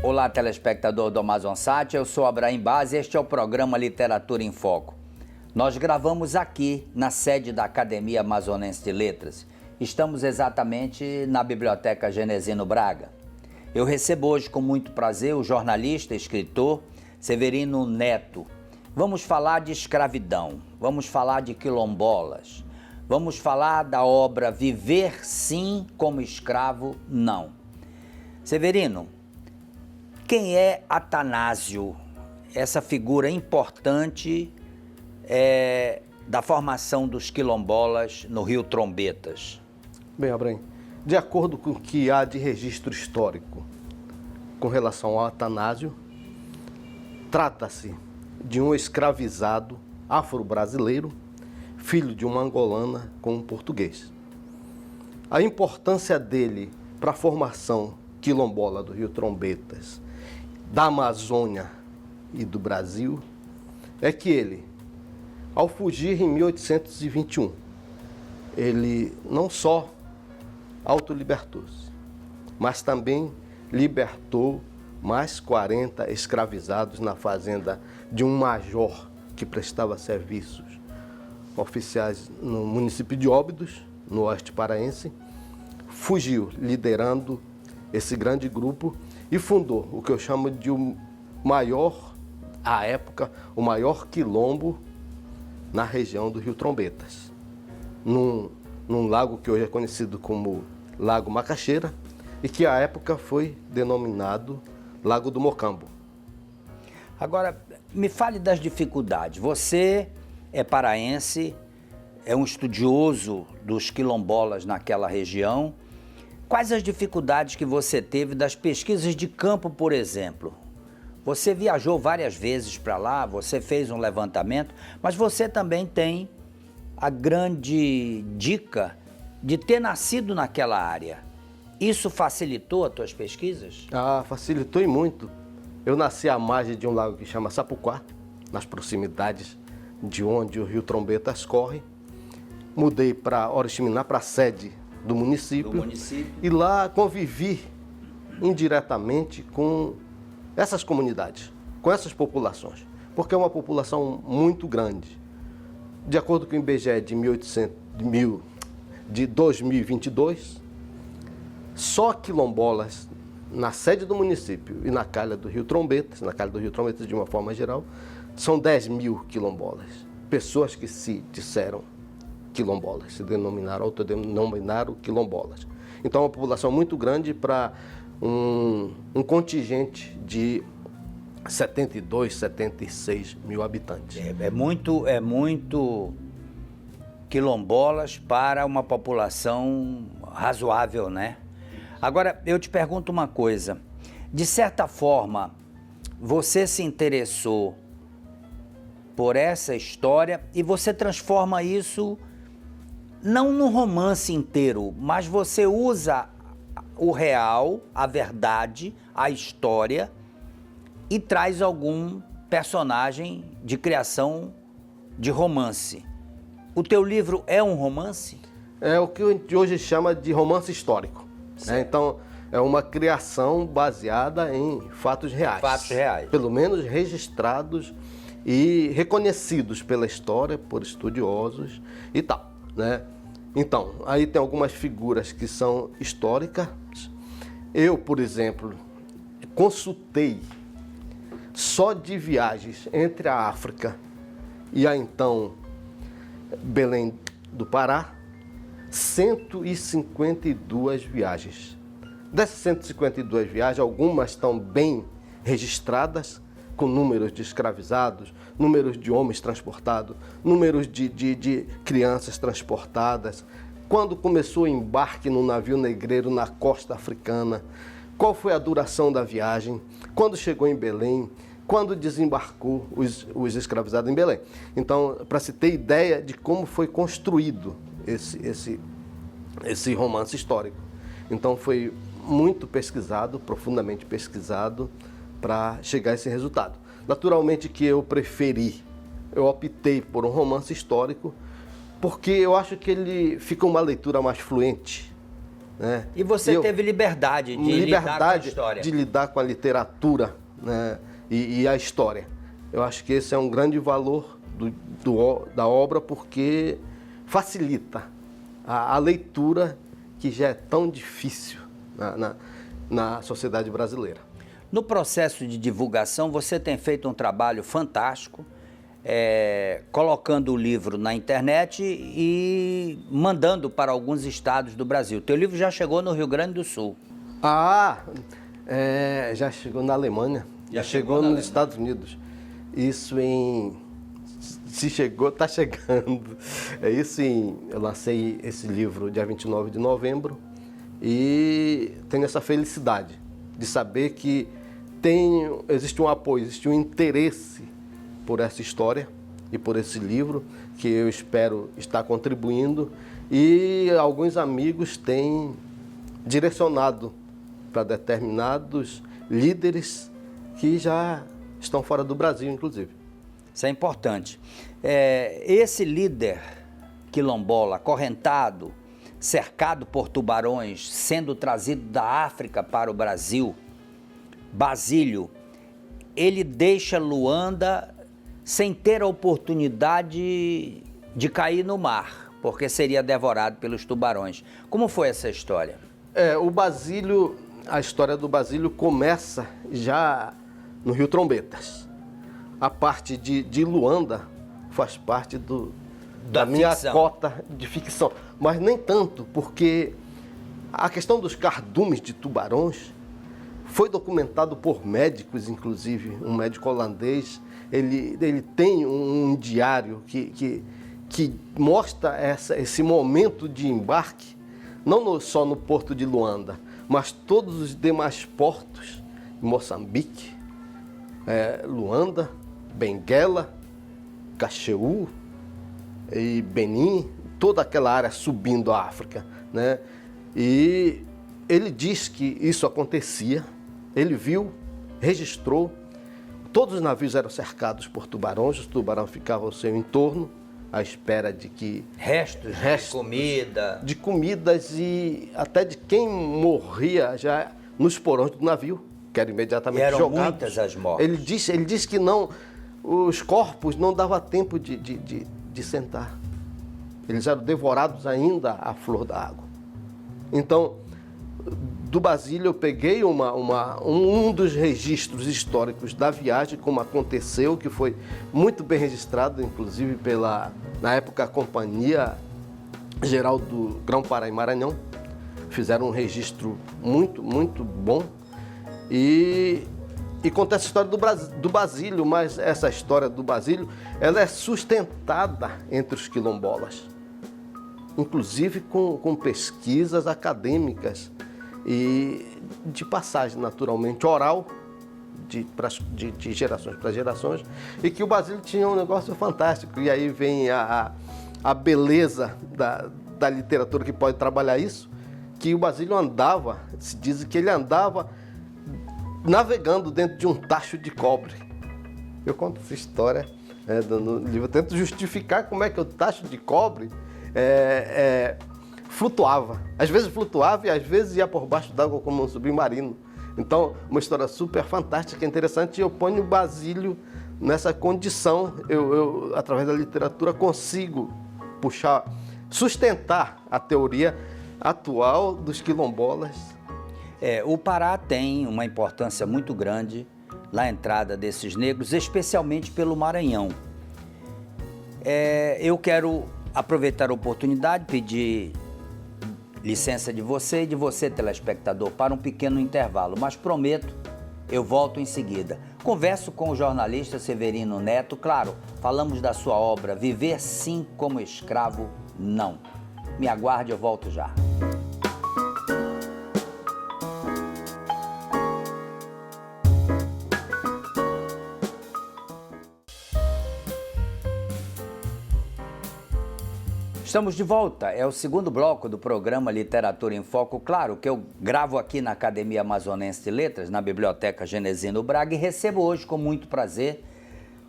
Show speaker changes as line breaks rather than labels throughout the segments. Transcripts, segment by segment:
Olá, telespectador do Amazonsat, eu sou Abraim Baz e este é o programa Literatura em Foco. Nós gravamos aqui, na sede da Academia Amazonense de Letras. Estamos exatamente na Biblioteca Genesino Braga. Eu recebo hoje com muito prazer o jornalista e escritor Severino Neto. Vamos falar de escravidão, vamos falar de quilombolas, vamos falar da obra Viver Sim como Escravo Não. Severino, quem é Atanásio, essa figura importante da formação dos quilombolas no Rio Trombetas?
Bem, Abraim, de acordo com o que há de registro histórico com relação ao Atanásio, trata-se de um escravizado afro-brasileiro, filho de uma angolana com um português. A importância dele para a formação quilombola do Rio Trombetas, da Amazônia e do Brasil, é que ele, ao fugir em 1821, ele não só autolibertou-se, mas também libertou mais 40 escravizados na fazenda de um major que prestava serviços oficiais no município de Óbidos, no oeste paraense. Fugiu liderando esse grande grupo e fundou o que eu chamo de o maior, à época, o maior quilombo na região do Rio Trombetas, num lago que hoje é conhecido como Lago Macaxeira e que à época foi denominado Lago do Mocambo.
Agora, me fale das dificuldades. Você é paraense, é um estudioso dos quilombolas naquela região. Quais as dificuldades que você teve das pesquisas de campo, por exemplo? Você viajou várias vezes para lá, você fez um levantamento, mas você também tem a grande dica de ter nascido naquela área. Isso facilitou as tuas pesquisas?
Facilitou e muito. Eu nasci à margem de um lago que chama Sapuquá, nas proximidades de onde o Rio Trombetas corre. Mudei para Oriximiná, para a sede do município. E lá convivi indiretamente com essas comunidades, com essas populações, porque é uma população muito grande. De acordo com o IBGE de 2022, só quilombolas na sede do município e na calha do Rio Trombetas, de uma forma geral, são 10 mil quilombolas. Pessoas que se disseram quilombolas, se denominaram, autodenominaram quilombolas. Então é uma população muito grande para um contingente de 72, 76 mil habitantes.
É muito quilombolas para uma população razoável, né? Agora, eu te pergunto uma coisa. De certa forma, você se interessou por essa história e você transforma isso não num romance inteiro, mas você usa o real, a verdade, a história e traz algum personagem de criação de romance. O teu livro é um romance?
É o que a gente hoje chama de romance histórico. Né? Então, é uma criação baseada em fatos reais.
Fatos reais.
Pelo menos registrados e reconhecidos pela história, por estudiosos e tal, né? Então, aí tem algumas figuras que são históricas. Eu, por exemplo, consultei só de viagens entre a África e a então Belém do Pará, 152 viagens. Dessas 152 viagens, algumas estão bem registradas, com números de escravizados, números de homens transportados, números de crianças transportadas, quando começou o embarque no navio negreiro na costa africana, qual foi a duração da viagem, quando chegou em Belém, quando desembarcou os escravizados em Belém. Então, para se ter ideia de como foi construído esse romance histórico. Então, foi muito pesquisado, profundamente pesquisado, para chegar a esse resultado. Naturalmente que eu optei por um romance histórico, porque eu acho que ele fica uma leitura mais fluente, né?
E você teve liberdade de lidar com a história.
De lidar com a literatura, né? E a história. Eu acho que esse é um grande valor da obra, porque facilita a leitura, que já é tão difícil na sociedade brasileira.
No processo de divulgação, você tem feito um trabalho fantástico, colocando o livro na internet e mandando para alguns estados do Brasil. Teu livro já chegou no Rio Grande do Sul.
Já chegou na Alemanha, já chegou nos Estados Unidos. Isso se chegou, está chegando. Eu lancei esse livro dia 29 de novembro e tenho essa felicidade de saber que existe um apoio, existe um interesse por essa história e por esse livro, que eu espero estar contribuindo, e alguns amigos têm direcionado para determinados líderes que já estão fora do Brasil, inclusive.
Isso é importante. Esse líder quilombola, acorrentado, cercado por tubarões, sendo trazido da África para o Brasil, Basílio, ele deixa Luanda sem ter a oportunidade de cair no mar, porque seria devorado pelos tubarões. Como foi essa história?
O Basílio, a história do Basílio começa já no Rio Trombetas. A parte de Luanda faz parte da minha cota de ficção, mas nem tanto, porque a questão dos cardumes de tubarões foi documentado por médicos, inclusive, um médico holandês. Ele tem um diário que mostra esse momento de embarque, não só no porto de Luanda, mas todos os demais portos, Moçambique, Luanda, Benguela, Caxeú e Benim, toda aquela área subindo a África, né? E ele diz que isso acontecia, ele viu, registrou, todos os navios eram cercados por tubarões, os tubarões ficavam ao seu entorno, à espera de que...
Restos de comida.
De comidas e até de quem morria já nos porões do navio, que eram imediatamente
jogados.
Eram
muitas as mortes.
Ele disse que não, os corpos não dava tempo de sentar. Eles eram devorados ainda à flor da água. Então, do Basílio eu peguei um dos registros históricos da viagem, como aconteceu, que foi muito bem registrado, inclusive na época, a Companhia Geral do Grão-Pará e Maranhão. Fizeram um registro muito, muito bom. E conta essa história do Basílio, mas essa história do Basílio, ela é sustentada entre os quilombolas, inclusive com pesquisas acadêmicas e de passagem, naturalmente, oral, de gerações para gerações, e que o Basílio tinha um negócio fantástico. E aí vem a beleza da literatura que pode trabalhar isso, que o Basílio andava, se diz que ele andava navegando dentro de um tacho de cobre. Eu conto essa história no livro, eu tento justificar como é que o tacho de cobre flutuava. Às vezes flutuava e às vezes ia por baixo d'água como um submarino. Então, uma história super fantástica, interessante, e eu ponho o Basílio nessa condição. Eu, através da literatura, consigo sustentar a teoria atual dos quilombolas.
O Pará tem uma importância muito grande na entrada desses negros, especialmente pelo Maranhão. Eu quero aproveitar a oportunidade, pedir licença de você e de você, telespectador, para um pequeno intervalo, mas prometo, eu volto em seguida. Converso com o jornalista Severino Neto, claro, falamos da sua obra Viver Sim como Escravo, Não. Me aguarde, eu volto já. Estamos de volta, é o segundo bloco do programa Literatura em Foco, claro, que eu gravo aqui na Academia Amazonense de Letras, na Biblioteca Genesino Braga, e recebo hoje com muito prazer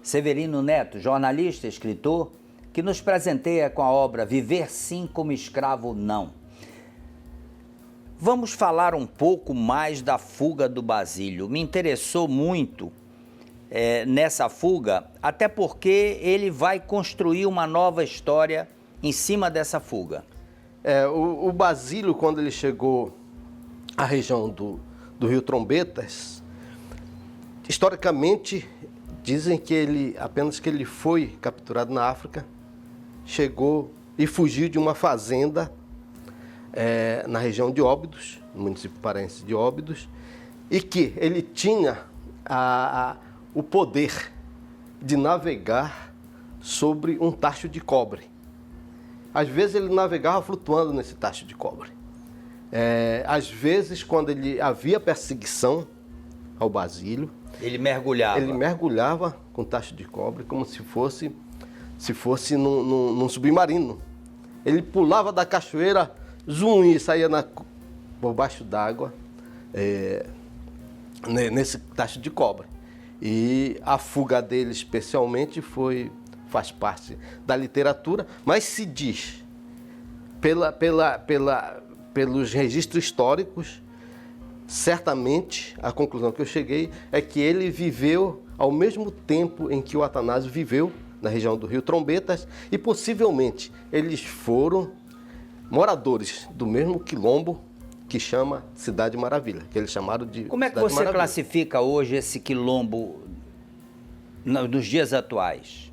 Severino Neto, jornalista e escritor, que nos presenteia com a obra Viver Sim como Escravo, Não. Vamos falar um pouco mais da fuga do Basílio. Me interessou muito nessa fuga, até porque ele vai construir uma nova história em cima dessa fuga.
O Basílio, quando ele chegou à região do Rio Trombetas, historicamente dizem que ele foi capturado na África, chegou e fugiu de uma fazenda na região de Óbidos, no município paraense de Óbidos, e que ele tinha o poder de navegar sobre um tacho de cobre. Às vezes ele navegava flutuando nesse tacho de cobre. Às vezes, quando havia perseguição ao Basílio,
ele mergulhava
com tacho de cobre como se fosse num submarino. Ele pulava da cachoeira, zoom, e saía por baixo d'água, nesse tacho de cobre. E a fuga dele, especialmente, faz parte da literatura, mas se diz, pelos registros históricos, certamente a conclusão que eu cheguei é que ele viveu ao mesmo tempo em que o Atanásio viveu, na região do Rio Trombetas, e possivelmente eles foram moradores do mesmo quilombo que chama Cidade Maravilha, que eles chamaram de
Como é que
Cidade
você
Maravilha.
classifica hoje esse quilombo nos dias atuais?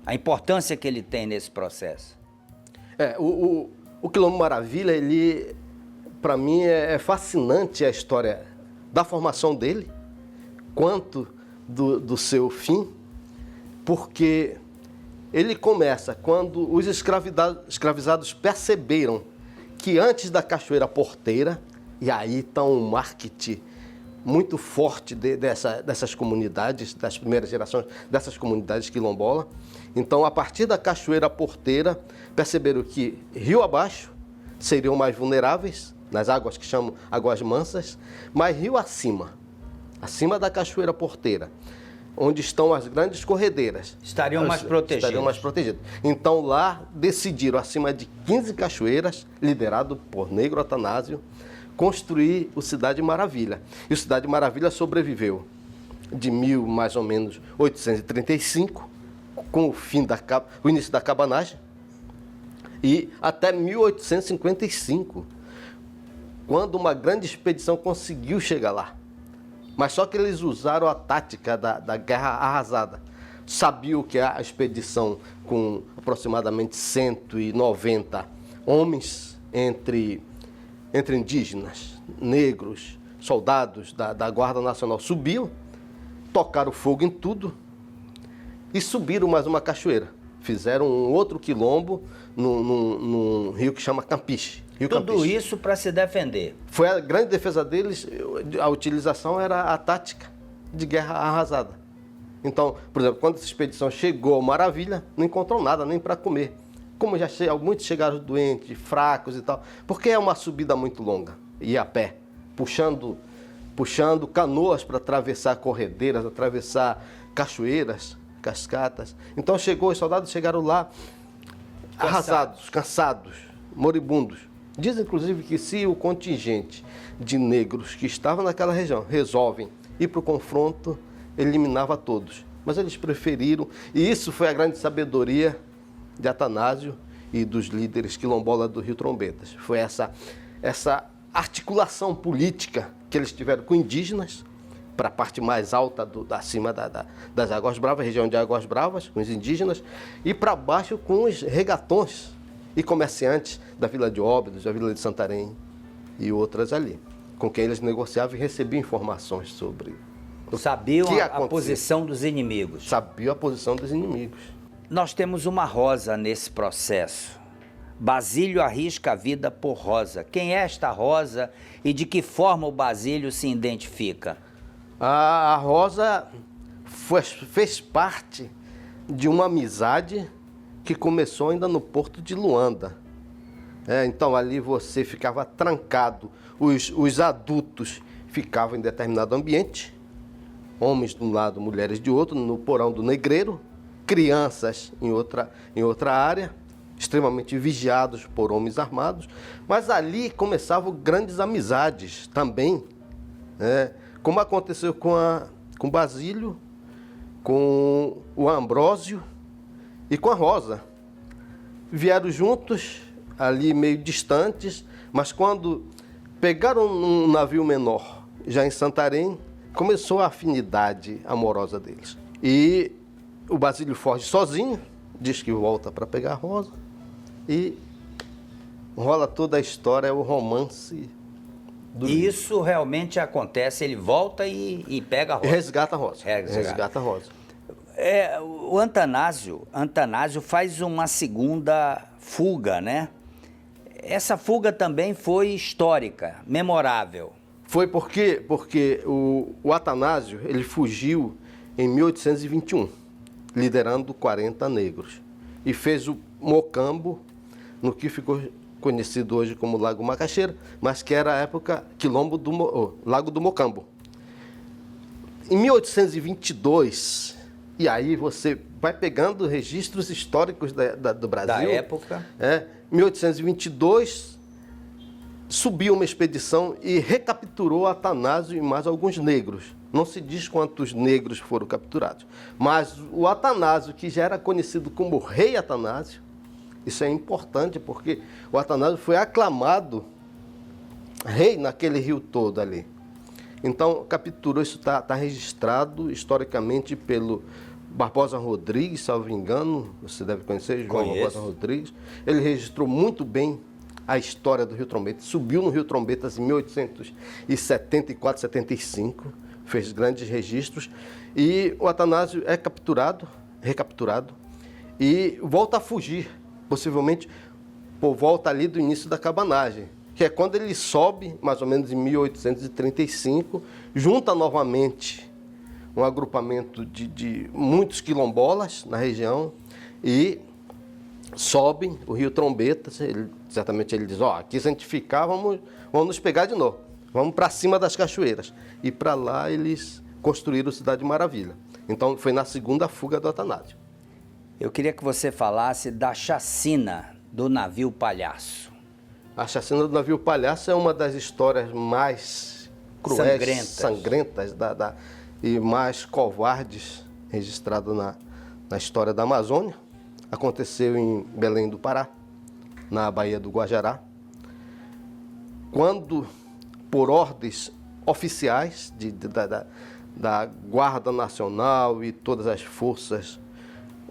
A importância que ele tem nesse processo?
O Quilombo Maravilha, para mim, é fascinante a história da formação dele, quanto do seu fim, porque ele começa quando os escravizados perceberam que antes da Cachoeira Porteira, e aí está um marketing muito forte dessas comunidades, das primeiras gerações dessas comunidades quilombolas. Então, a partir da Cachoeira Porteira, perceberam que rio abaixo seriam mais vulneráveis, nas águas que chamam águas mansas, mas rio acima da Cachoeira Porteira, onde estão as grandes corredeiras,
estariam mais protegidos.
Então, lá decidiram, acima de 15 cachoeiras, liderado por Negro Atanásio, construir o Cidade Maravilha. E o Cidade Maravilha sobreviveu de mais ou menos 1835, com o início da cabanagem, e até 1855, quando uma grande expedição conseguiu chegar lá. Mas só que eles usaram a tática da guerra arrasada. Sabiam que a expedição, com aproximadamente 190 homens, entre indígenas, negros, soldados da Guarda Nacional, subiam, tocaram fogo em tudo e subiram mais uma cachoeira. Fizeram um outro quilombo num rio que chama Campiche.
Tudo isso para se defender.
Foi a grande defesa deles, a utilização era a tática de guerra arrasada. Então, por exemplo, quando essa expedição chegou ao Maravilha, não encontrou nada nem para comer. Como muitos chegaram doentes, fracos e tal, porque é uma subida muito longa, e a pé, puxando canoas para atravessar corredeiras, atravessar cachoeiras, cascatas. Então os soldados chegaram lá arrasados, cansados, moribundos. Diz, inclusive, que se o contingente de negros que estavam naquela região resolvem ir para o confronto, eliminava todos. Mas eles preferiram, e isso foi a grande sabedoria de Atanásio e dos líderes quilombolas do Rio Trombetas. Foi essa articulação política que eles tiveram com indígenas, para a parte mais alta, acima das Águas Bravas, região de Águas Bravas, com os indígenas, e para baixo com os regatões e comerciantes da Vila de Óbidos, da Vila de Santarém e outras ali, com quem eles negociavam e recebiam informações sobre
sabiam a posição dos inimigos.
Sabiam a posição dos inimigos.
Nós temos uma Rosa nesse processo. Basílio arrisca a vida por Rosa. Quem é esta Rosa e de que forma o Basílio se identifica?
A Rosa fez parte de uma amizade que começou ainda no porto de Luanda. Então ali você ficava trancado, os adultos ficavam em determinado ambiente, homens de um lado, mulheres de outro, no porão do negreiro, crianças em outra área, extremamente vigiados por homens armados, mas ali começavam grandes amizades também, né? Como aconteceu com Basílio, com o Ambrósio e com a Rosa. Vieram juntos, ali meio distantes, mas quando pegaram um navio menor, já em Santarém, começou a afinidade amorosa deles. E o Basílio foge sozinho, diz que volta para pegar a Rosa, e rola toda a história, o romance do livro.
Isso realmente acontece, ele volta e pega a Rosa.
Resgata a Rosa.
Resgata.
A Rosa.
O Antanásio faz uma segunda fuga, né? Essa fuga também foi histórica, memorável.
Foi porque o Atanásio, ele fugiu em 1821, liderando 40 negros, e fez o Mocambo, no que ficou conhecido hoje como Lago Macaxeira, mas que era a época Lago do Mocambo. Em 1822, e aí você vai pegando registros históricos do Brasil.
Da época.
1822, subiu uma expedição e recapturou Atanásio e mais alguns negros. Não se diz quantos negros foram capturados, mas o Atanásio, que já era conhecido como Rei Atanásio, isso é importante porque o Atanásio foi aclamado rei naquele rio todo ali. Então, capturou, isso está registrado historicamente pelo Barbosa Rodrigues, salvo engano, você deve conhecer, João Barbosa Rodrigues. Ele registrou muito bem a história do Rio Trombetas, subiu no Rio Trombetas em 1874, 75, fez grandes registros, e o Atanásio é recapturado, e volta a fugir, possivelmente por volta ali do início da cabanagem, que é quando ele sobe, mais ou menos em 1835, junta novamente um agrupamento de muitos quilombolas na região e sobem o Rio Trombetas. Certamente ele diz, aqui se a gente ficar, vamos nos pegar de novo, vamos para cima das cachoeiras. E para lá eles construíram Cidade Maravilha. Então foi na segunda fuga do Atanásio.
Eu queria que você falasse da chacina do navio Palhaço.
A chacina do navio Palhaço é uma das histórias mais cruéis, sangrentas e mais covardes registrado na história da Amazônia. Aconteceu em Belém do Pará, na Baía do Guajará, quando, por ordens oficiais da Guarda Nacional e todas as forças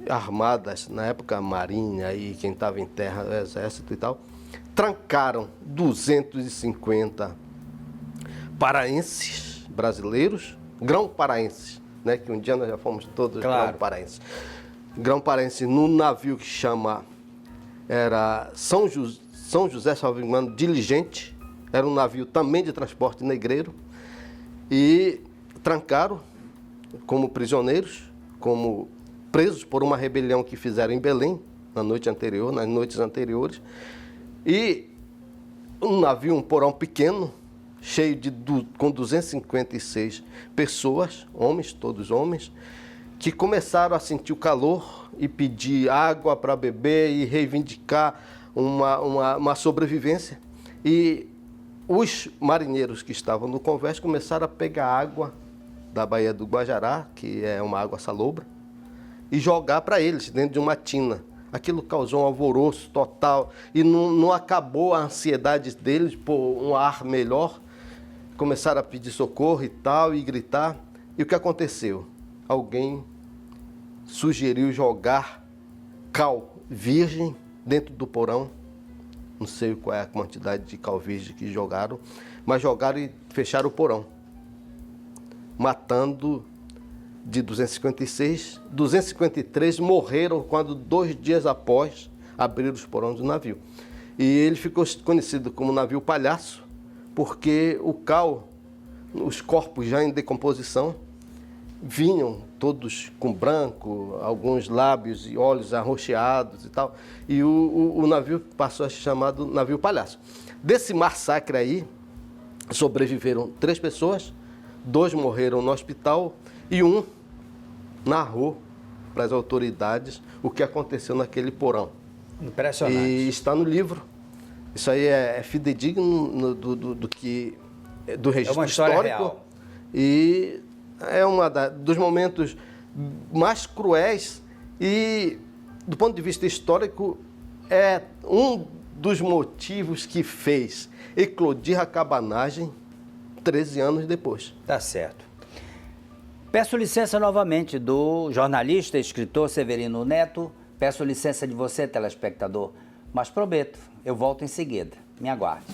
armadas, na época a Marinha e quem estava em terra, o Exército e tal, trancaram 250 paraenses brasileiros, grão-paraenses, né, que um dia nós já fomos todos grão-paraenses. Grão-paraense no navio que era São José, salvo engano, Diligente, era um navio também de transporte negreiro, e trancaram como prisioneiros, como presos por uma rebelião que fizeram em Belém nas noites anteriores, e um navio, um porão pequeno, cheio com 256 pessoas, homens, todos homens, que começaram a sentir o calor e pedir água para beber e reivindicar uma sobrevivência. E os marinheiros que estavam no convés começaram a pegar água da Baía do Guajará, que é uma água salobra, e jogar para eles dentro de uma tina. Aquilo causou um alvoroço total e não acabou a ansiedade deles por um ar melhor. Começaram a pedir socorro e tal, e gritar. E o que aconteceu? Alguém sugeriu jogar cal virgem dentro do porão. Não sei qual é a quantidade de cal virgem que jogaram, mas jogaram e fecharam o porão, matando de 256, 253 morreram quando 2 dias após abrir os porões do navio. E ele ficou conhecido como navio Palhaço, porque o cal, os corpos já em decomposição, vinham todos com branco, alguns lábios e olhos arroxeados e tal, e o navio passou a ser chamado navio Palhaço. Desse massacre aí, sobreviveram 3 pessoas, 2 morreram no hospital e um narrou para as autoridades o que aconteceu naquele porão.
Impressionante.
E está no livro. Isso aí é fidedigno do registro
É uma história
histórico.
real.
E é dos momentos mais cruéis e, do ponto de vista histórico, é um dos motivos que fez eclodir a cabanagem 13 anos depois.
Tá certo. Peço licença novamente do jornalista e escritor Severino Neto. Peço licença de você, telespectador, mas prometo, eu volto em seguida. Me aguarde.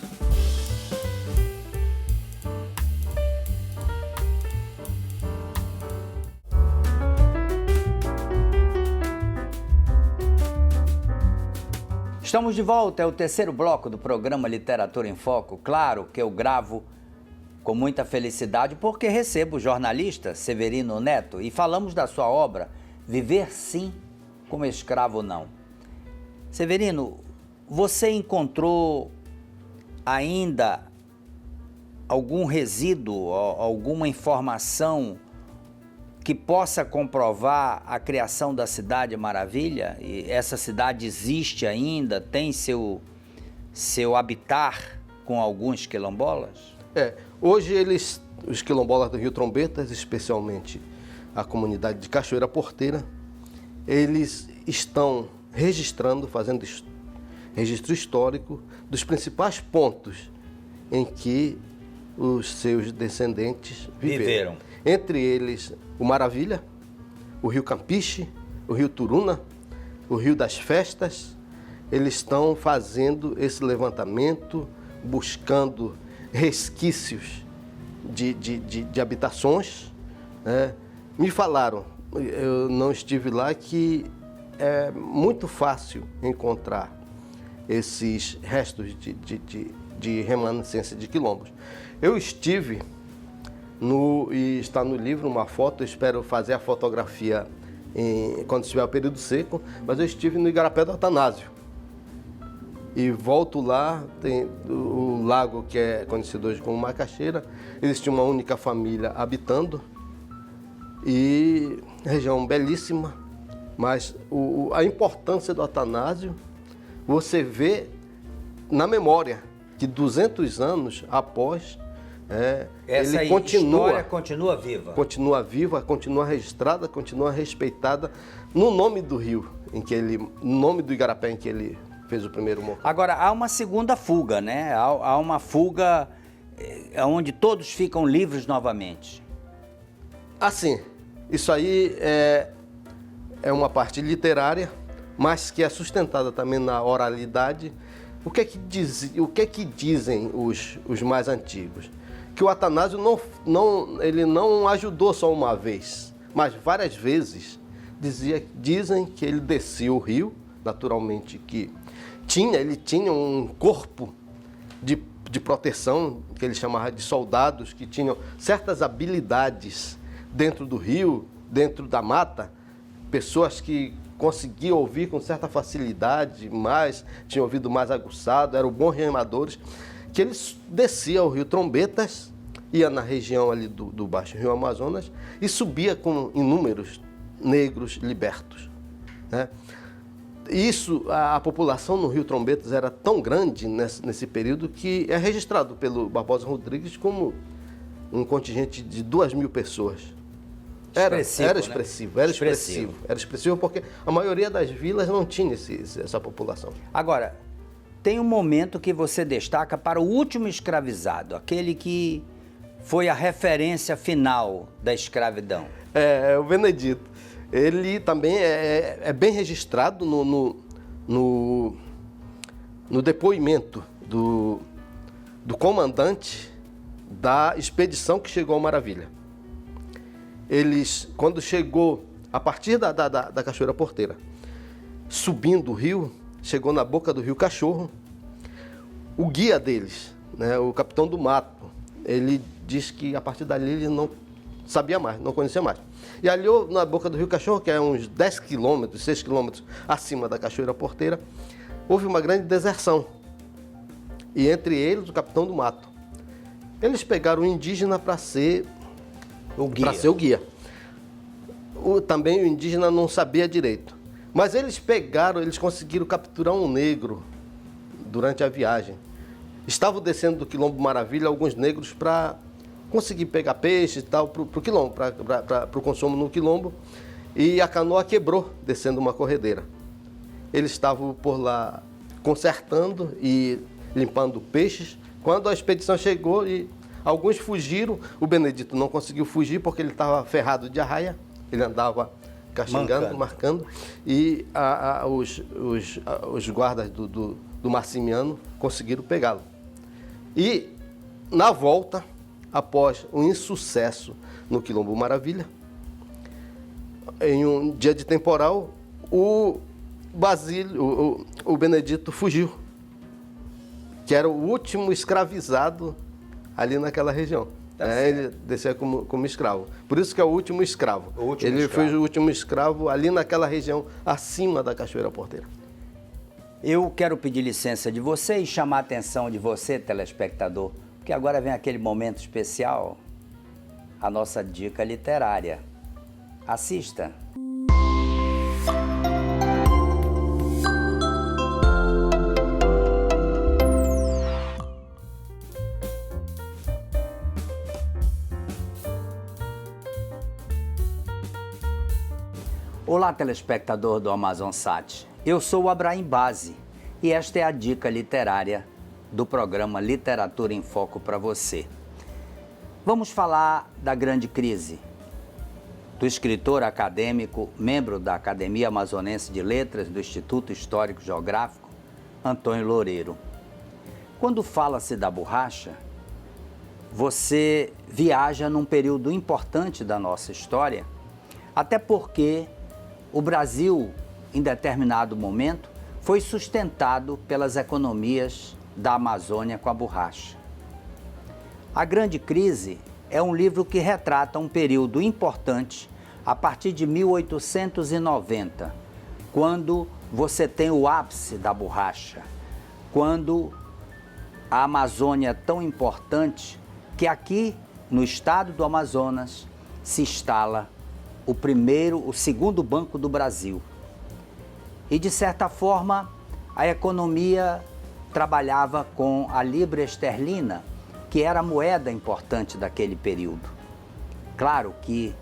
Estamos de volta, é o terceiro bloco do programa Literatura em Foco. Claro que eu gravo com muita felicidade porque recebo o jornalista Severino Neto e falamos da sua obra Viver Sim, como Escravo Não. Severino, você encontrou ainda algum resíduo, alguma informação que possa comprovar a criação da Cidade Maravilha? E essa cidade existe ainda, tem seu habitar com alguns quilombolas?
Hoje os quilombolas do Rio Trombetas, especialmente a comunidade de Cachoeira Porteira, eles estão registrando, fazendo registro histórico dos principais pontos em que os seus descendentes viveram. Entre eles, o Maravilha, o Rio Campiche, o Rio Turuna, o Rio das Festas. Eles estão fazendo esse levantamento, buscando resquícios de habitações, né? Me falaram, eu não estive lá, que é muito fácil encontrar esses restos de remanescência de quilombos. Eu estive, e está no livro uma foto, eu espero fazer a fotografia quando estiver o período seco, mas eu estive no Igarapé do Atanásio. E volto lá, tem o lago que é conhecido hoje como Macaxeira, existe uma única família habitando, e região belíssima, mas a importância do Atanásio, você vê na memória que 200 anos após,
essa
ele
história continua viva.
Continua viva, continua registrada, continua respeitada no nome do rio, no nome do Igarapé em que ele fez o primeiro morro.
Agora, há uma segunda fuga, né? Há uma fuga onde todos ficam livres novamente.
Assim, isso aí é uma parte literária, mas que é sustentada também na oralidade. O que é que dizem os mais antigos? Que o Atanásio ele não ajudou só uma vez, mas várias vezes. Dizem que ele descia o rio, naturalmente que ele tinha um corpo de proteção, que ele chamava de soldados, que tinham certas habilidades dentro do rio, dentro da mata, pessoas que conseguiam ouvir com certa facilidade, tinham ouvido mais aguçado, eram bons remadores, que eles desciam o Rio Trombetas, ia na região ali do Baixo Rio Amazonas e subia com inúmeros negros libertos, né? A população no Rio Trombetas era tão grande nesse período que é registrado pelo Barbosa Rodrigues como um contingente de 2.000 pessoas. Era expressivo porque a maioria das vilas não tinha essa população.
Agora, tem um momento que você destaca para o último escravizado, aquele que foi a referência final da escravidão.
O Benedito. Ele também é bem registrado no depoimento do comandante da expedição que chegou ao Maravilha. Quando chegou, a partir da Cachoeira Porteira, subindo o rio, chegou na boca do Rio Cachorro, o guia deles, né, o capitão do mato, ele diz que a partir dali ele não sabia mais, não conhecia mais. E ali na boca do Rio Cachorro, que é uns 10 quilômetros, 6 quilômetros acima da Cachoeira Porteira, houve uma grande deserção. E entre eles, o capitão do mato. Eles pegaram o indígena para ser o guia. Também o indígena não sabia direito, Mas eles conseguiram capturar um negro durante a viagem. Estavam descendo do Quilombo Maravilha alguns negros para conseguir pegar peixe e tal para o Quilombo, para o consumo no Quilombo. E a canoa quebrou descendo uma corredeira. Eles estavam por lá consertando e limpando peixes. Quando a expedição chegou e alguns fugiram, o Benedito não conseguiu fugir porque ele estava ferrado de arraia. Ele andava castigando, marcando. E os guardas do Marcimiano conseguiram pegá-lo. E, na volta, após um insucesso no Quilombo Maravilha, em um dia de temporal, o Benedito fugiu, que era o último escravizado ali naquela região. Ele descia como escravo. Por isso que é o último escravo. Foi o último escravo ali naquela região, acima da Cachoeira Porteira.
Eu quero pedir licença de você e chamar a atenção de você, telespectador, porque agora vem aquele momento especial, a nossa dica literária. Assista. Olá, telespectador do AmazonSat. Eu sou o Abraim Base e esta é a dica literária do programa Literatura em Foco para você. Vamos falar da grande crise do escritor acadêmico, membro da Academia Amazonense de Letras do Instituto Histórico Geográfico, Antônio Loureiro. Quando fala-se da borracha, você viaja num período importante da nossa história, até porque o Brasil, em determinado momento, foi sustentado pelas economias da Amazônia com a borracha. A Grande Crise é um livro que retrata um período importante a partir de 1890, quando você tem o ápice da borracha, quando a Amazônia é tão importante que aqui no estado do Amazonas se instala o segundo Banco do Brasil. E, de certa forma, a economia trabalhava com a libra esterlina, que era a moeda importante daquele período. Claro que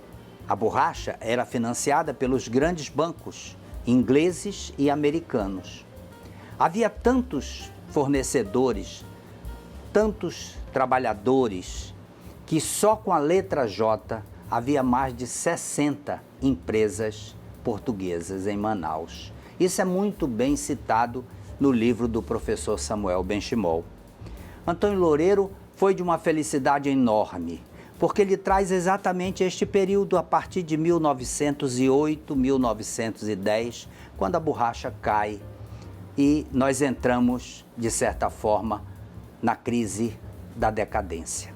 a borracha era financiada pelos grandes bancos ingleses e americanos. Havia tantos fornecedores, tantos trabalhadores, que só com a letra J havia mais de 60 empresas portuguesas em Manaus. Isso é muito bem citado no livro do professor Samuel Benchimol. Antônio Loureiro foi de uma felicidade enorme, porque ele traz exatamente este período a partir de 1908, 1910, quando a borracha cai e nós entramos, de certa forma, na crise da decadência.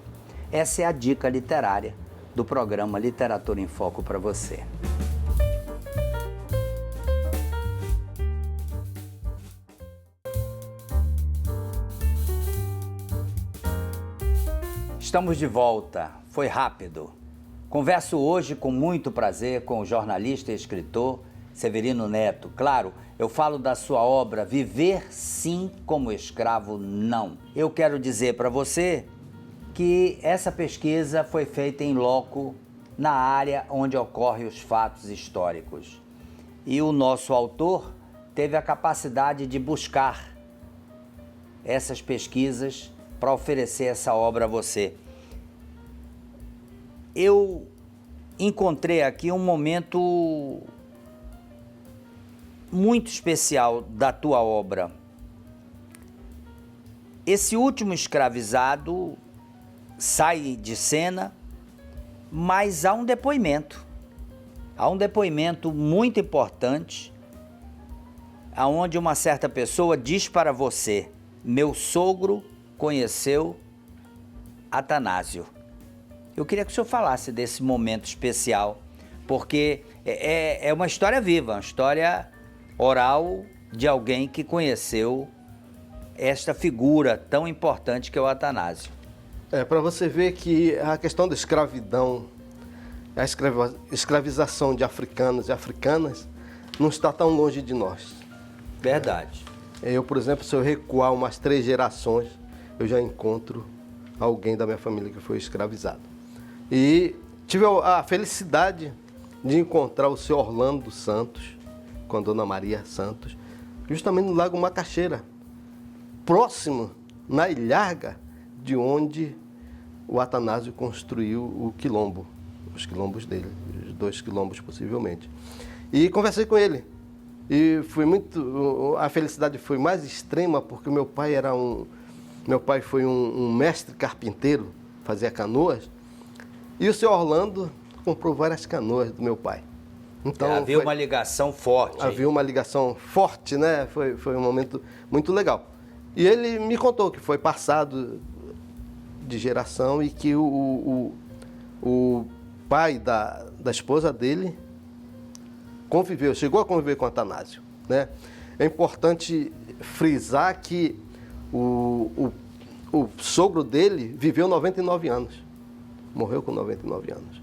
Essa é a dica literária do programa Literatura em Foco para você. Estamos de volta, foi rápido. Converso hoje com muito prazer com o jornalista e escritor Severino Neto. Claro, eu falo da sua obra Viver Sim como Escravo Não. Eu quero dizer para você que essa pesquisa foi feita em loco, na área onde ocorrem os fatos históricos. E o nosso autor teve a capacidade de buscar essas pesquisas para oferecer essa obra a você. Eu encontrei aqui um momento muito especial da tua obra. Esse último escravizado sai de cena, mas há um depoimento muito importante, aonde uma certa pessoa diz para você: meu sogro conheceu Atanásio. Eu queria que o senhor falasse desse momento especial, porque é uma história viva, uma história oral de alguém que conheceu esta figura tão importante que é o Atanásio.
Para você ver que a questão da escravidão, a escravização de africanos e africanas, não está tão longe de nós.
Verdade.
Eu, por exemplo, se eu recuar umas 3 gerações, eu já encontro alguém da minha família que foi escravizado. E tive a felicidade de encontrar o seu Orlando Santos, com a dona Maria Santos, justamente no Lago Macaxeira, próximo, na ilharga, de onde o Atanásio construiu o quilombo, os quilombos dele, os 2 quilombos possivelmente. E conversei com ele. E a felicidade foi mais extrema porque meu pai foi um mestre carpinteiro, fazia canoas, e o seu Orlando comprou várias canoas do meu pai. Então,
havia uma ligação forte.
Havia uma ligação forte, né? Foi um momento muito legal. E ele me contou que foi passado de geração e que o pai da esposa dele chegou a conviver com Atanásio, né? É importante frisar que o sogro dele viveu 99 anos, morreu com 99 anos.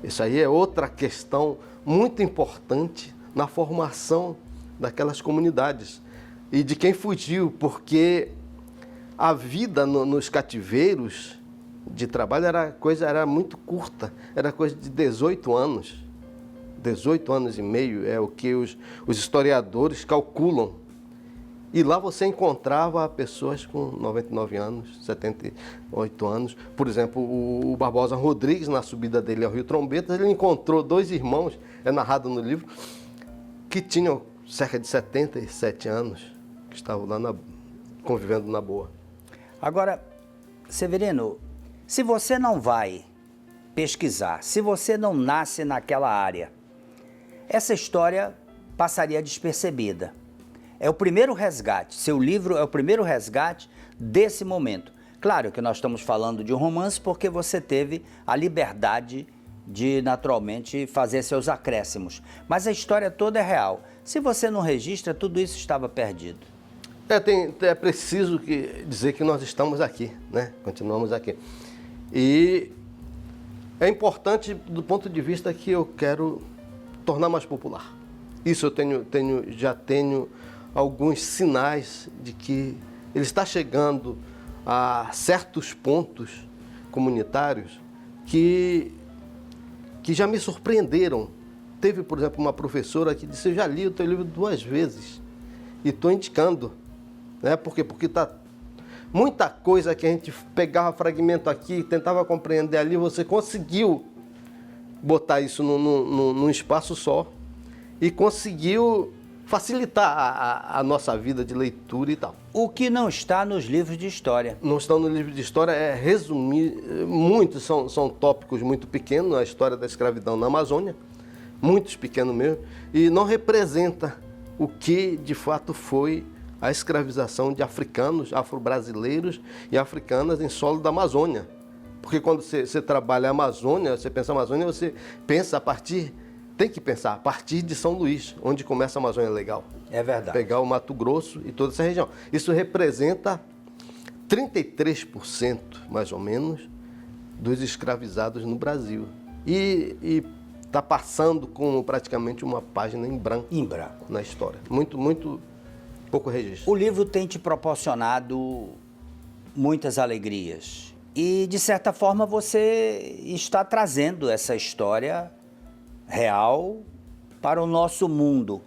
Isso aí é outra questão muito importante na formação daquelas comunidades e de quem fugiu, porque a vida nos cativeiros de trabalho era muito curta, era coisa de 18 anos. 18 anos e meio é o que os historiadores calculam. E lá você encontrava pessoas com 99 anos, 78 anos. Por exemplo, o Barbosa Rodrigues, na subida dele ao Rio Trombetas, ele encontrou 2 irmãos, é narrado no livro, que tinham cerca de 77 anos, que estavam lá convivendo na boa.
Agora, Severino, se você não vai pesquisar, se você não nasce naquela área, essa história passaria despercebida. É o primeiro resgate, seu livro é o primeiro resgate desse momento. Claro que nós estamos falando de um romance porque você teve a liberdade de, naturalmente, fazer seus acréscimos. Mas a história toda é real. Se você não registra, tudo isso estava perdido.
É preciso dizer que nós estamos aqui, né? Continuamos aqui. E é importante do ponto de vista que eu quero tornar mais popular. Isso eu já tenho alguns sinais de que ele está chegando a certos pontos comunitários que já me surpreenderam. Teve, por exemplo, uma professora que disse: eu já li o teu livro 2 vezes e estou indicando. Né? Por quê? Porque está muita coisa que a gente pegava fragmento aqui, tentava compreender ali, você conseguiu botar isso num espaço só e conseguiu facilitar a nossa vida de leitura e tal.
O que não está nos livros de história.
Não está no livro de história, é resumir, muitos são tópicos muito pequenos, a história da escravidão na Amazônia, muitos pequenos mesmo, e não representa o que de fato foi a escravização de africanos, afro-brasileiros e africanas em solo da Amazônia. Porque quando você trabalha a Amazônia, você pensa a Amazônia, você pensa tem que pensar a partir de São Luís, onde começa a Amazônia Legal.
É verdade.
Pegar o Mato Grosso e toda essa região. Isso representa 33%, mais ou menos, dos escravizados no Brasil. E está passando como praticamente uma página em branco. Na história. Muito, muito pouco registro.
O livro tem te proporcionado muitas alegrias. E, de certa forma, você está trazendo essa história real para o nosso mundo.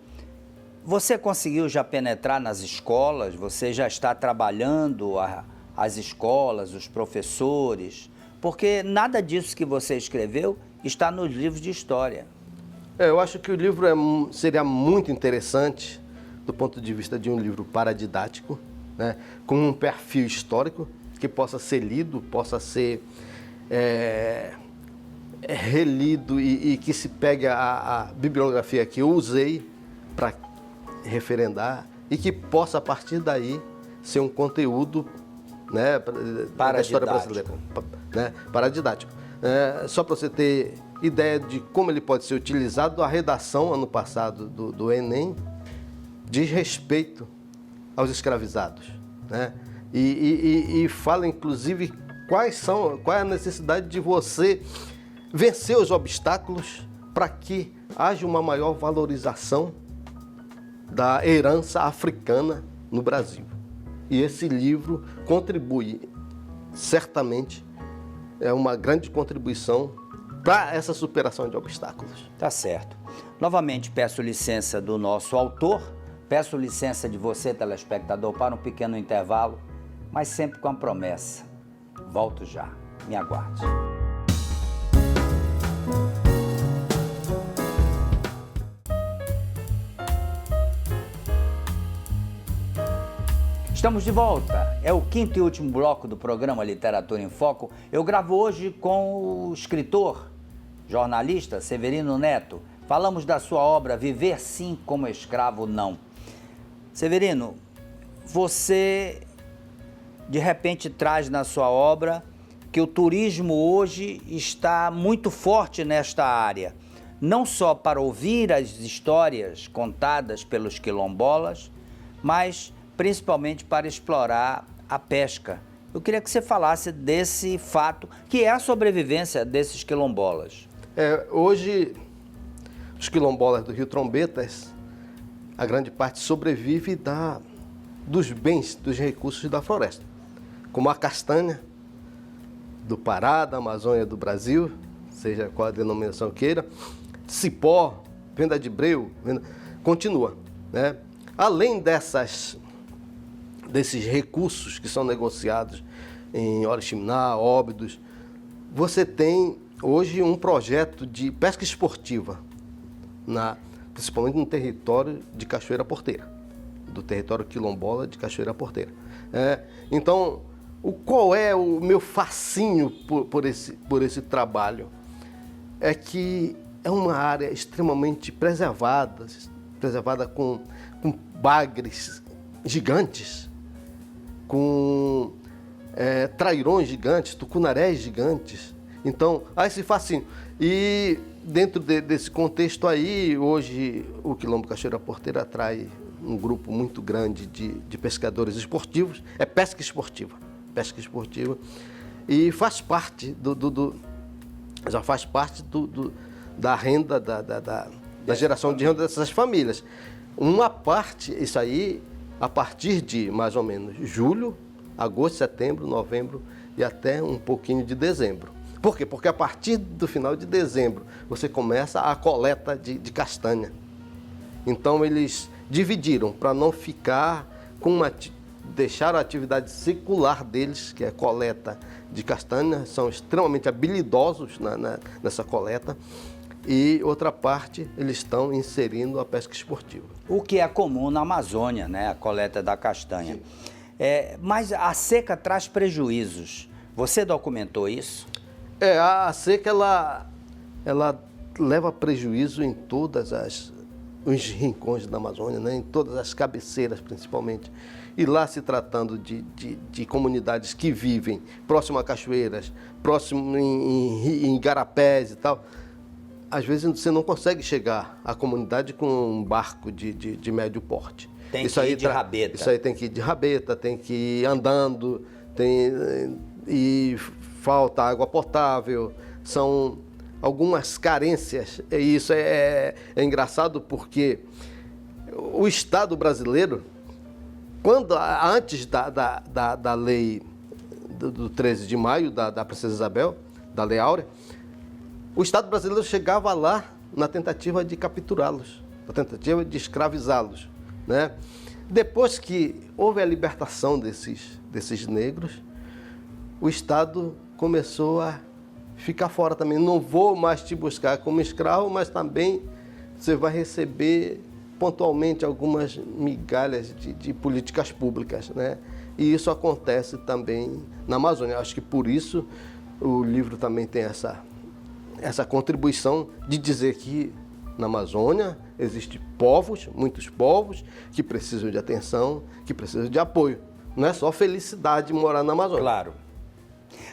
Você conseguiu já penetrar nas escolas? Você já está trabalhando as escolas, os professores? Porque nada disso que você escreveu está nos livros de história.
Eu acho que o livro seria muito interessante do ponto de vista de um livro paradidático, né, com um perfil histórico que possa ser lido, possa ser relido e que se pegue a bibliografia que eu usei para referendar e que possa, a partir daí, ser um conteúdo, né, da história brasileira, né, paradidático. Só para você ter ideia de como ele pode ser utilizado, a redação, ano passado, do Enem, diz respeito aos escravizados, né? E fala, inclusive, qual é a necessidade de você vencer os obstáculos para que haja uma maior valorização da herança africana no Brasil. E esse livro contribui, certamente, é uma grande contribuição para essa superação de obstáculos.
Tá certo. Novamente peço licença do nosso autor, peço licença de você, telespectador, para um pequeno intervalo, mas sempre com a promessa. Volto já. Me aguarde. Estamos de volta. É o quinto e último bloco do programa Literatura em Foco. Eu gravo hoje com o escritor, jornalista Severino Neto. Falamos da sua obra Viver Sim como Escravo Não. Severino, você de repente traz na sua obra que o turismo hoje está muito forte nesta área, não só para ouvir as histórias contadas pelos quilombolas, mas principalmente para explorar a pesca. Eu queria que você falasse desse fato, que é a sobrevivência desses quilombolas.
Hoje, os quilombolas do Rio Trombetas, a grande parte sobrevive dos bens, dos recursos da floresta, como a castanha do Pará, da Amazônia do Brasil, seja qual a denominação queira, cipó, venda de breu, continua, né? Além desses recursos que são negociados em Oriximiná, Óbidos, você tem hoje um projeto de pesca esportiva, principalmente no território de Cachoeira Porteira, do território quilombola de Cachoeira Porteira. Então, qual é o meu fascínio por esse trabalho? É que é uma área extremamente preservada com bagres gigantes, com trairões gigantes, tucunarés gigantes. Então, há esse fascínio. E dentro desse contexto aí, hoje o Quilombo Cachoeira Porteira atrai um grupo muito grande de pescadores esportivos. É pesca esportiva. E faz parte da renda, da geração de renda dessas famílias. Uma parte, isso aí, a partir de mais ou menos julho, agosto, setembro, novembro e até um pouquinho de dezembro. Por quê? Porque a partir do final de dezembro você começa a coleta de castanha. Então eles dividiram para não ficar deixar a atividade secular deles, que é a coleta de castanha, são extremamente habilidosos nessa coleta. E outra parte, eles estão inserindo a pesca esportiva.
O que é comum na Amazônia, né? A coleta da castanha. Mas a seca traz prejuízos. Você documentou isso?
A seca, ela leva prejuízo em todos os rincões da Amazônia, né? Em todas as cabeceiras, principalmente. E lá, se tratando de comunidades que vivem próximo a cachoeiras, próximo em igarapés e tal, às vezes você não consegue chegar à comunidade com um barco de médio porte.
Tem que ir de rabeta.
Isso aí tem que ir de rabeta, tem que ir andando, e falta água potável, são algumas carências. E isso é engraçado porque o Estado brasileiro, antes da lei do 13 de maio, da Princesa Isabel, da Lei Áurea, o Estado brasileiro chegava lá na tentativa de capturá-los, na tentativa de escravizá-los, né? Depois que houve a libertação desses negros, o Estado começou a ficar fora também. Não vou mais te buscar como escravo, mas também você vai receber pontualmente algumas migalhas de políticas públicas, né? E isso acontece também na Amazônia. Acho que por isso o livro também tem essa contribuição de dizer que na Amazônia existem muitos povos, que precisam de atenção, que precisam de apoio. Não é só felicidade morar na Amazônia.
Claro.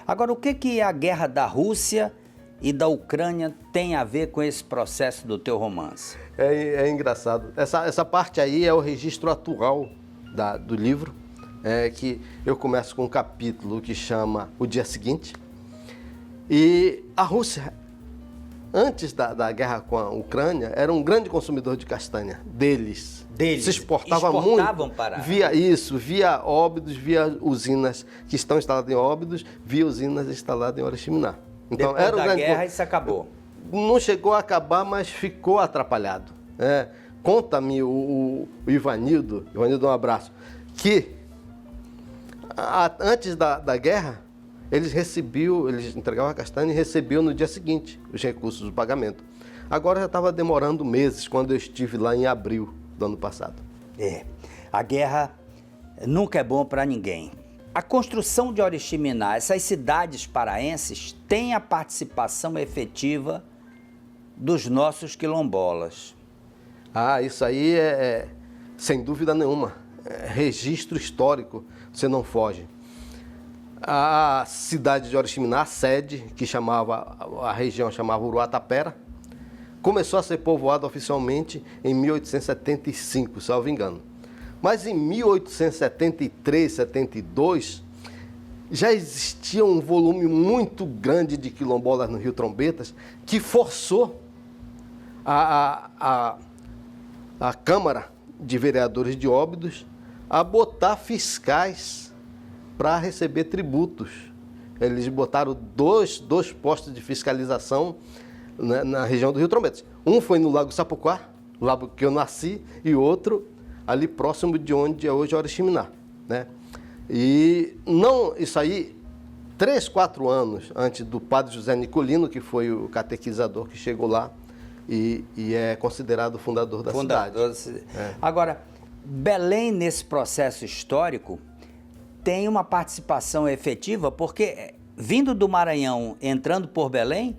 Agora, o que a guerra da Rússia e da Ucrânia tem a ver com esse processo do teu romance?
É engraçado. Essa parte aí é o registro atual do livro, que eu começo com um capítulo que chama O Dia Seguinte. E a Rússia antes da guerra com a Ucrânia, era um grande consumidor de castanha deles. Se exportavam muito
para...
via Óbidos, via usinas que estão instaladas em Óbidos, via usinas instaladas em Oriximiná.
Então, depois era da guerra, isso acabou.
Não chegou a acabar, mas ficou atrapalhado. Conta-me o Ivanildo, um abraço, que antes da guerra, eles entregavam a castanha e recebiam no dia seguinte os recursos do pagamento. Agora já estava demorando meses, quando eu estive lá em abril do ano passado.
A guerra nunca é bom para ninguém. A construção de Oriximiná, essas cidades paraenses, têm a participação efetiva dos nossos quilombolas.
Isso aí sem dúvida nenhuma, registro histórico, você não foge. A cidade de Oriximiná, a sede, a região chamava Uruatapera, começou a ser povoada oficialmente em 1875, salvo engano. Mas em 1873, 72, já existia um volume muito grande de quilombolas no Rio Trombetas, que forçou a Câmara de Vereadores de Óbidos a botar fiscais para receber tributos. Eles botaram dois postos de fiscalização, né, na região do Rio Trombetas. Um foi no Lago Sapuquá, lá que eu nasci, e outro ali próximo de onde é hoje Oriximiná, né? E isso aí, 3, 4 anos antes do padre José Nicolino, que foi o catequizador que chegou lá e é considerado o fundador da cidade.
Agora, Belém, nesse processo histórico, tem uma participação efetiva, porque vindo do Maranhão, entrando por Belém,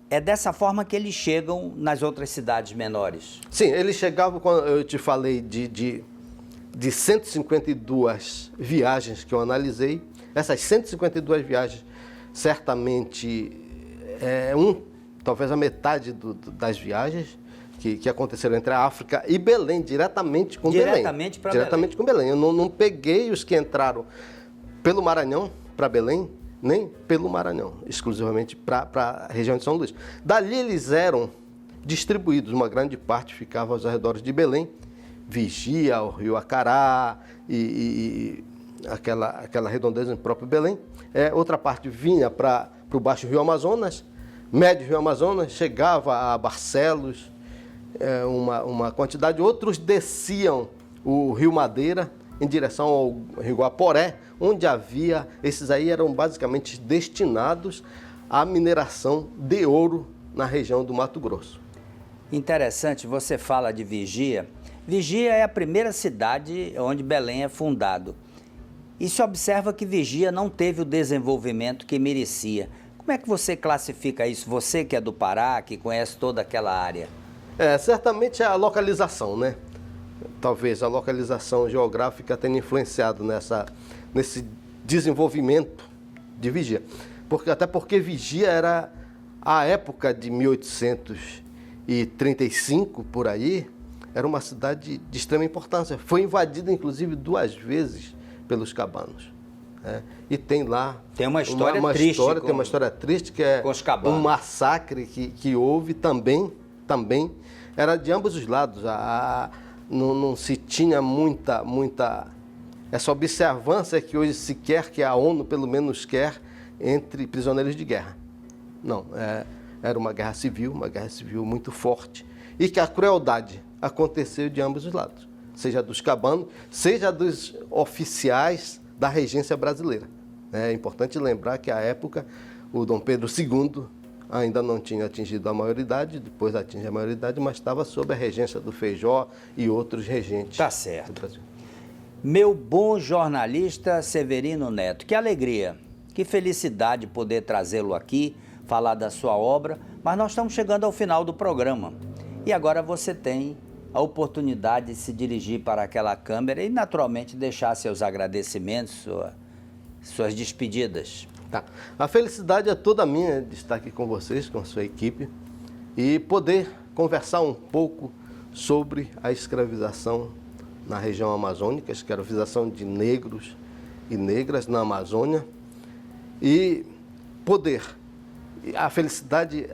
é dessa forma que eles chegam nas outras cidades menores.
Sim, eles chegavam, quando eu te falei de 152 viagens que eu analisei. Essas 152 viagens, certamente, talvez a metade das viagens que aconteceram entre a África e Belém, diretamente com Belém. Diretamente com Belém. Eu não peguei os que entraram pelo Maranhão para Belém, nem pelo Maranhão, exclusivamente para a região de São Luís. Dali eles eram distribuídos, uma grande parte ficava aos arredores de Belém, Vigia, o Rio Acará e aquela redondeza no próprio Belém. Outra parte vinha para o Baixo Rio Amazonas, Médio Rio Amazonas, chegava a Barcelos, uma quantidade. Outros desciam o Rio Madeira em direção ao Rio Guaporé, onde havia, esses aí eram basicamente destinados à mineração de ouro na região do Mato Grosso.
Interessante, você fala de Vigia. Vigia é a primeira cidade onde Belém é fundado. E se observa que Vigia não teve o desenvolvimento que merecia. Como é que você classifica isso? Você que é do Pará, que conhece toda aquela área.
Certamente é a localização, né? Talvez a localização geográfica tenha influenciado nesse desenvolvimento de Vigia. Até porque Vigia era a época de 1835, por aí, era uma cidade de extrema importância. Foi invadida, inclusive, 2 vezes pelos cabanos. E tem lá...
Tem uma história triste.
Tem uma história triste, que é um massacre que houve também. Era de ambos os lados. Não se tinha muita essa observância que hoje se quer, que a ONU pelo menos quer, entre prisioneiros de guerra. Não, era uma guerra civil muito forte, e que a crueldade aconteceu de ambos os lados, seja dos cabanos, seja dos oficiais da regência brasileira. É importante lembrar que, à época, o Dom Pedro II ainda não tinha atingido a maioridade, depois atinge a maioridade, mas estava sob a regência do Feijó e outros regentes.
Tá certo. Do Brasil. Meu bom jornalista Severino Neto, que alegria, que felicidade poder trazê-lo aqui, falar da sua obra, mas nós estamos chegando ao final do programa. E agora você tem a oportunidade de se dirigir para aquela câmera e, naturalmente, deixar seus agradecimentos, suas despedidas.
Tá. A felicidade é toda minha de estar aqui com vocês, com a sua equipe, e poder conversar um pouco sobre a escravização na região amazônica, a escravização de negros e negras na Amazônia, e poder, a felicidade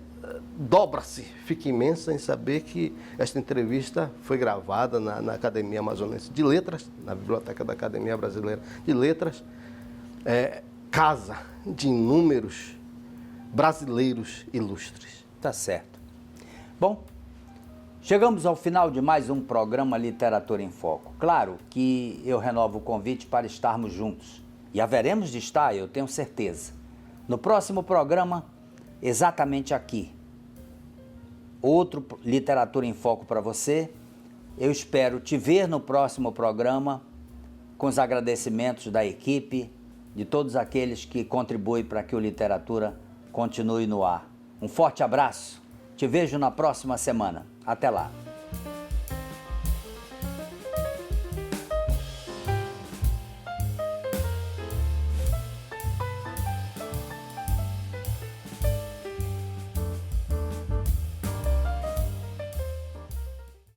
dobra-se, fica imensa em saber que esta entrevista foi gravada na Academia Amazonense de Letras, na Biblioteca da Academia Brasileira de Letras, casa de inúmeros brasileiros ilustres.
Tá certo. Bom, chegamos ao final de mais um programa Literatura em Foco. Claro que eu renovo o convite para estarmos juntos. E haveremos de estar, eu tenho certeza. No próximo programa, exatamente aqui. Outro Literatura em Foco para você. Eu espero te ver no próximo programa com os agradecimentos da equipe, de todos aqueles que contribuem para que o Literatura continue no ar. Um forte abraço. Te vejo na próxima semana. Até lá.